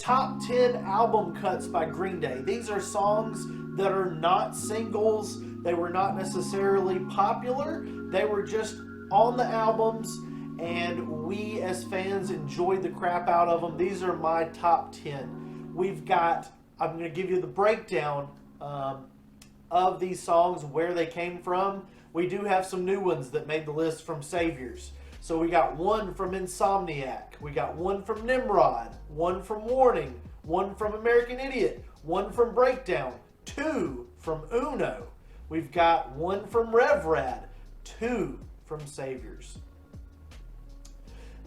top 10 album cuts by Green Day. These are songs that are not singles. They were not necessarily popular. They were just on the albums, and we as fans enjoyed the crap out of them. These are my top 10. I'm going to give you the breakdown of these songs, where they came from. We do have some new ones that made the list from Saviors. So we got one from Insomniac, we got one from Nimrod, one from Warning, one from American Idiot, one from Breakdown, two from Uno. We've got one from Rev Rad, two from Saviors.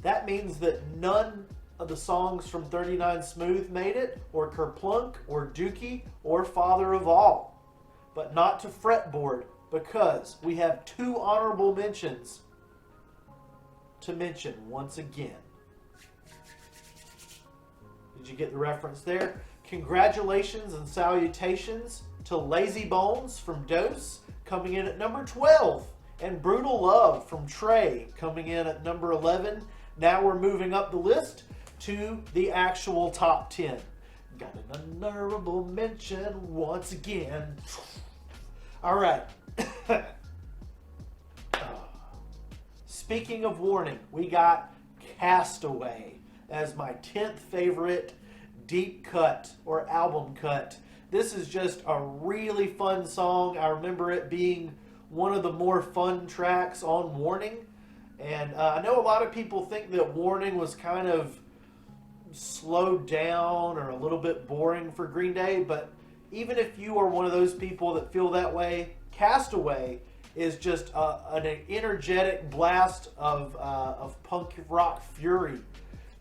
That means that none of the songs from 39 Smooth made it, or Kerplunk, or Dookie, or Father of All. But not to Fretboard, because we have two honorable mentions to mention once again. Did you get the reference there? Congratulations and salutations to Lazy Bones from Dose, coming in at number 12, and Brutal Love from Trey, coming in at number 11. Now we're moving up the list to the actual top 10. Got an honorable mention once again. All right. Speaking of Warning, we got Castaway as my 10th favorite deep cut or album cut. This is just a really fun song. I remember it being one of the more fun tracks on Warning. And I know a lot of people think that Warning was kind of slowed down or a little bit boring for Green Day, but even if you are one of those people that feel that way, Castaway is just an energetic blast of punk rock fury.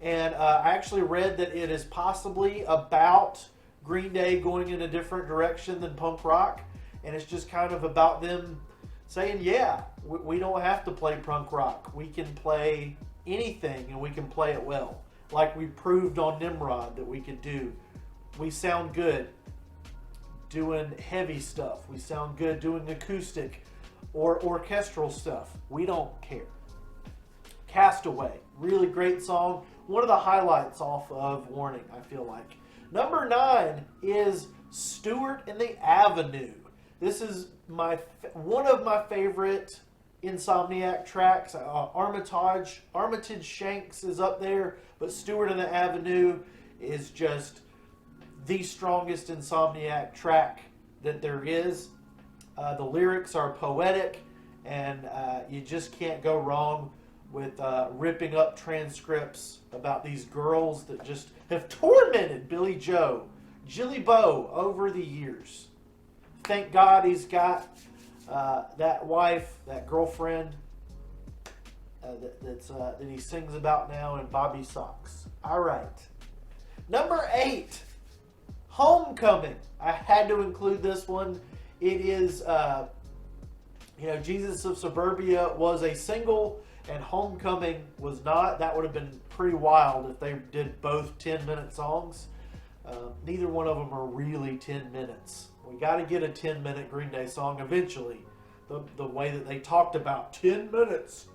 And I actually read that it is possibly about Green Day going in a different direction than punk rock, and it's just kind of about them saying, yeah, we don't have to play punk rock. We can play anything, and we can play it well. Like we proved on Nimrod that we could do. We sound good doing heavy stuff. We sound good doing acoustic or orchestral stuff. We don't care. Castaway, really great song. One of the highlights off of Warning, I feel like. Number 9 is Stewart and the Avenue. This is one of my favorite Insomniac tracks. Armitage Shanks is up there, but Stewart and the Avenue is just the strongest Insomniac track that there is. The lyrics are poetic, and you just can't go wrong with ripping up transcripts about these girls that just have tormented Billy Joe, Jilly Bo, over the years. Thank God he's got that wife, that girlfriend that he sings about now in Bobby Socks. All right. Number 8, Homecoming. I had to include this one. It is, Jesus of Suburbia was a single, and Homecoming was not. That would have been pretty wild if they did both 10-minute songs. Neither one of them are really 10 minutes. We got to get a 10-minute Green Day song eventually. The way that they talked about 10 minutes.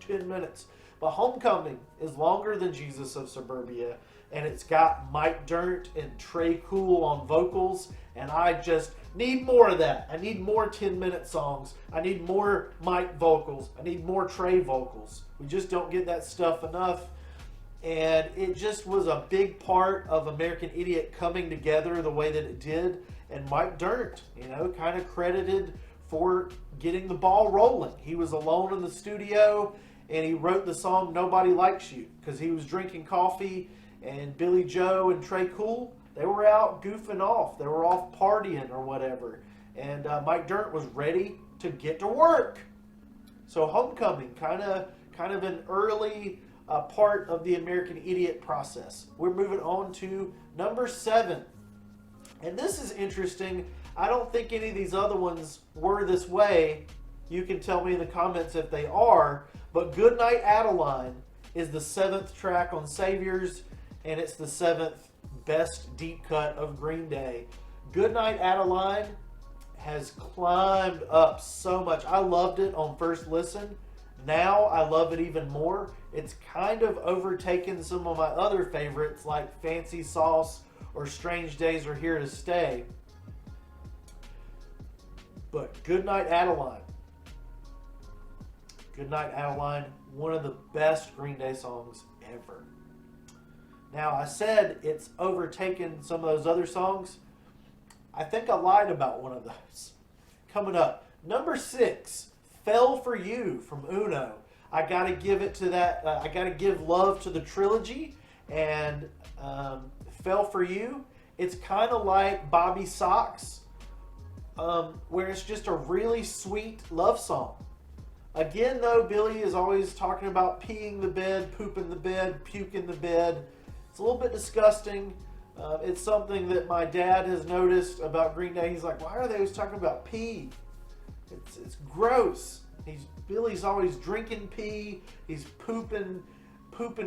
But Homecoming is longer than Jesus of Suburbia, and it's got Mike Dirnt and Trey Cool on vocals, and I just need more of that. I need more 10-minute songs. I need more Mike vocals. I need more Trey vocals. We just don't get that stuff enough. And it just was a big part of American Idiot coming together the way that it did. And Mike Dirnt, kind of credited for getting the ball rolling. He was alone in the studio, and he wrote the song Nobody Likes You because he was drinking coffee, and Billy Joe and Trey Cool, they were out goofing off. They were off partying or whatever. And Mike Dirnt was ready to get to work. So Homecoming, kind of an early part of the American Idiot process. We're moving on to number 7. And this is interesting. I don't think any of these other ones were this way. You can tell me in the comments if they are. But Goodnight Adeline is the 7th track on Saviors, and it's the 7th best deep cut of Green Day. Goodnight Adeline has climbed up so much. I loved it on first listen. Now I love it even more. It's kind of overtaken some of my other favorites like Fancy Sauce or Strange Days Are Here to Stay. But Goodnight Adeline. Goodnight Adeline, one of the best Green Day songs ever. Now, I said it's overtaken some of those other songs. I think I lied about one of those. Coming up, number 6, Fell For You from Uno. I gotta give it to that. I gotta give love to the trilogy, and Fell For You. It's kind of like Bobby Socks, where it's just a really sweet love song. Again, though, Billy is always talking about peeing the bed, pooping the bed, puking the bed. It's a little bit disgusting. It's something that my dad has noticed about Green Day. He's like, why are they always talking about pee? It's gross. Billy's always drinking pee. He's pooping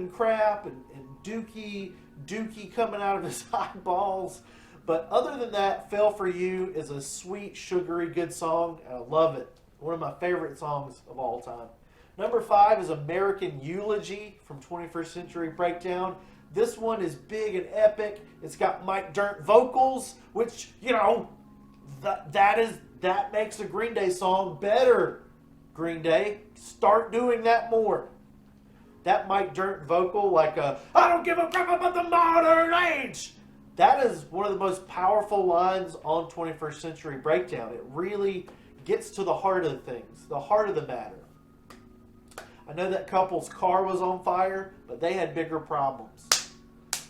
crap and Dookie coming out of his eyeballs. But other than that, Fell For You is a sweet, sugary, good song. I love it. One of my favorite songs of all time. Number 5 is American Eulogy from 21st Century Breakdown. This one is big and epic. It's got Mike Dirnt vocals, which, you know, that makes a Green Day song better. Green Day, start doing that more. That Mike Dirnt vocal, like I don't give a crap about the modern age. That is one of the most powerful lines on 21st Century Breakdown. It really gets to the heart of things, the heart of the matter. I know that couple's car was on fire, but they had bigger problems.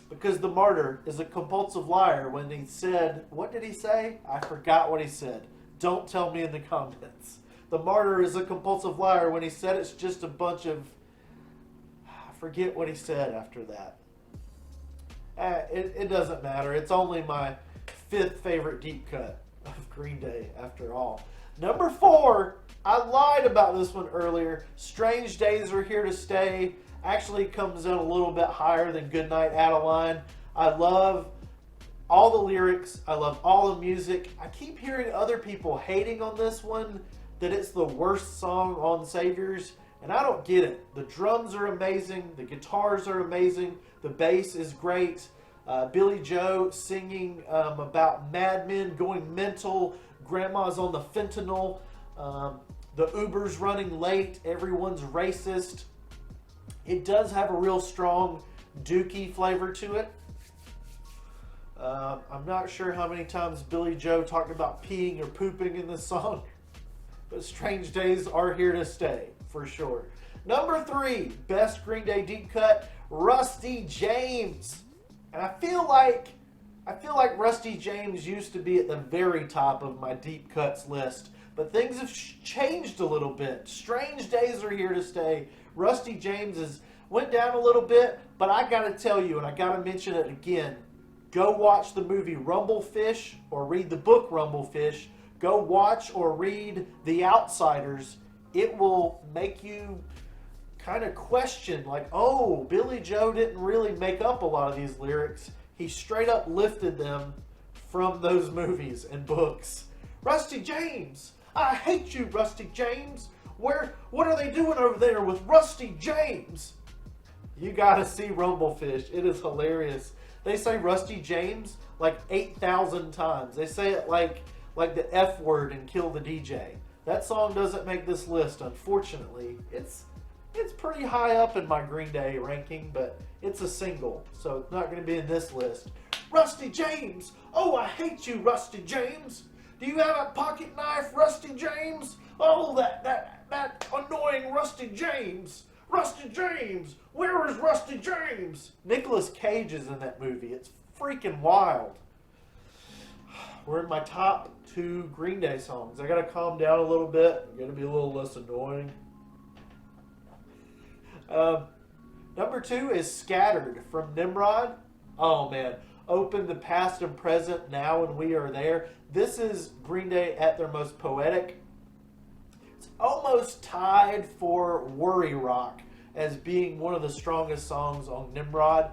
Because the martyr is a compulsive liar when he said, what did he say? I forgot what he said. Don't tell me in the comments. The martyr is a compulsive liar when he said it's just a bunch of... I forget what he said after that. It doesn't matter. It's only my 5th favorite deep cut of Green Day after all. Number 4, I lied about this one earlier. Strange Days Are Here to Stay. Actually comes in a little bit higher than Goodnight Adeline. I love all the lyrics. I love all the music. I keep hearing other people hating on this one, that it's the worst song on Saviors, and I don't get it. The drums are amazing. The guitars are amazing. The bass is great. Billy Joe singing about madmen going mental. Grandma's on the fentanyl. The Uber's running late. Everyone's racist. It does have a real strong Dookie flavor to it. I'm not sure how many times Billy Joe talked about peeing or pooping in this song, but Strange Days Are Here to Stay, for sure. Number 3, best Green Day deep cut, Rusty James. And I feel like Rusty James used to be at the very top of my deep cuts list, but things have changed a little bit. Strange Days Are Here to Stay. Rusty James went down a little bit, but I got to tell you, and I got to mention it again, go watch the movie Rumblefish or read the book Rumblefish. Go watch or read The Outsiders. It will make you kind of question, like, oh, Billy Joe didn't really make up a lot of these lyrics. He straight up lifted them from those movies and books. Rusty James! I hate you, Rusty James! What are they doing over there with Rusty James? You gotta see Rumblefish. It is hilarious. They say Rusty James like 8,000 times. They say it like the F word in Kill the DJ. That song doesn't make this list, unfortunately. It's pretty high up in my Green Day ranking, but it's a single, so it's not going to be in this list. Rusty James! Oh, I hate you, Rusty James! Do you have a pocket knife, Rusty James? Oh, that annoying Rusty James! Rusty James! Where is Rusty James? Nicolas Cage is in that movie. It's freaking wild. We're in my top 2 Green Day songs. I gotta calm down a little bit. I'm gonna be a little less annoying. Number 2 is Scattered from Nimrod. Oh man. Open the past and present, now and we are there. This is Green Day at their most poetic. It's almost tied for Worry Rock as being one of the strongest songs on Nimrod.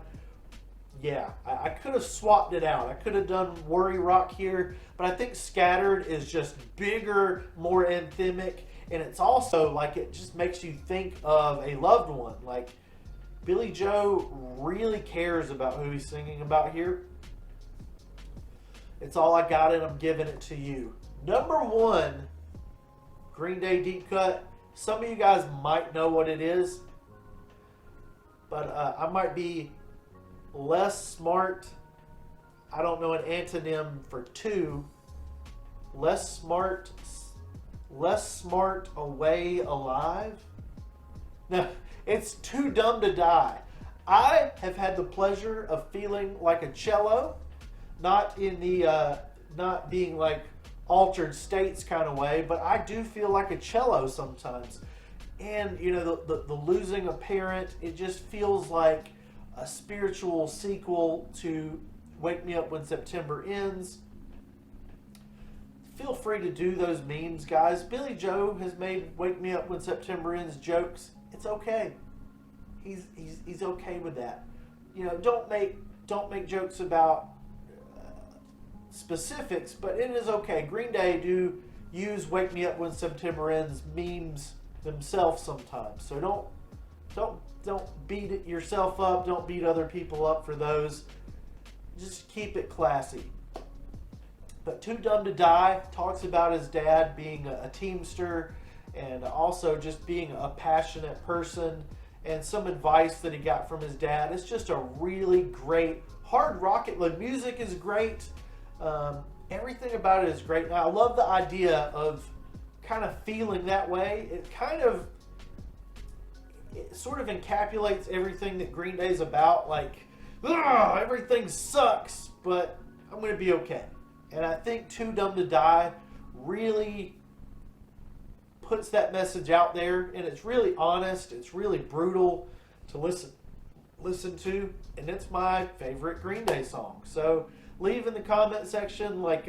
Yeah, I could have swapped it out. I could have done Worry Rock here, but I think Scattered is just bigger, more anthemic, and it's also like it just makes you think of a loved one. Like, Billy Joe really cares about who he's singing about here. It's all I got and I'm giving it to you. Number 1, Green Day deep cut. Some of you guys might know what it is, but I might be less smart. I don't know an antonym for 2. Less smart away alive. No, it's Too Dumb to Die. I have had the pleasure of feeling like a cello, not in the not being like altered states kind of way, but I do feel like a cello sometimes. And you know, the losing a parent, it just feels like a spiritual sequel to Wake Me Up When September Ends. Feel free to do those memes, guys. Billy Joe has made Wake Me Up When September Ends jokes. It's okay. He's okay with that. You know, don't make jokes about specifics, but it is okay. Green Day do use Wake Me Up When September Ends memes themselves sometimes. So don't beat yourself up. Don't beat other people up for those. Just keep it classy. But Too Dumb to Die talks about his dad being a teamster and also just being a passionate person, and some advice that he got from his dad. It's just a really great hard rock. The music is great. Everything about it is great. And I love the idea of kind of feeling that way. It sort of encapsulates everything that Green Day is about. Like, everything sucks, but I'm going to be okay. And I think Too Dumb to Die really puts that message out there, and it's really honest. It's really brutal to listen to, and it's my favorite Green Day song. So leave in the comment section like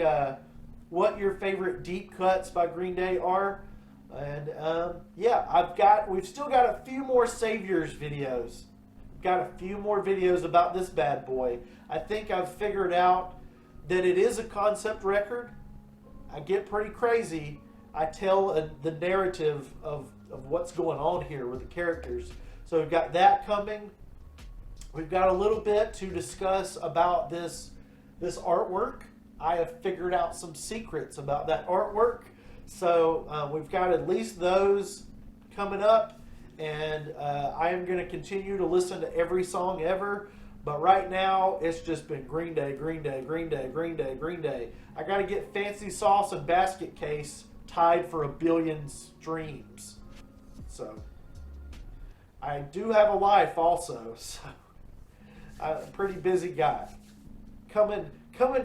what your favorite deep cuts by Green Day are. And yeah, we've still got a few more Saviors videos. Got a few more videos about this bad boy. I think I've figured out that it is a concept record. I get pretty crazy. I tell the narrative of what's going on here with the characters. So we've got that coming. We've got a little bit to discuss about this artwork. I have figured out some secrets about that artwork. So we've got at least those coming up. And I am going to continue to listen to every song ever. But right now, it's just been Green Day, Green Day, Green Day, Green Day, Green Day. I got to get Fancy Sauce and Basket Case tied for 1 billion streams. So I do have a life also. So I'm a pretty busy guy. Coming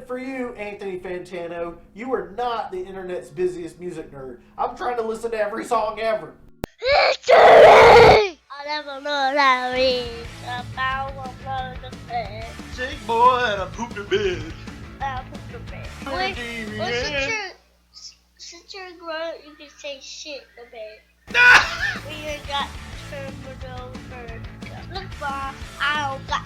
for you, Anthony Fantano. You are not the internet's busiest music nerd. I'm trying to listen to every song ever. History! I never know that read about what blows the bed. Sick boy and I pooped the bed. I pooped the bed. Wait, since you're grown, you can say shit the bed. We ain't got terminal bird. Look, boss, I don't got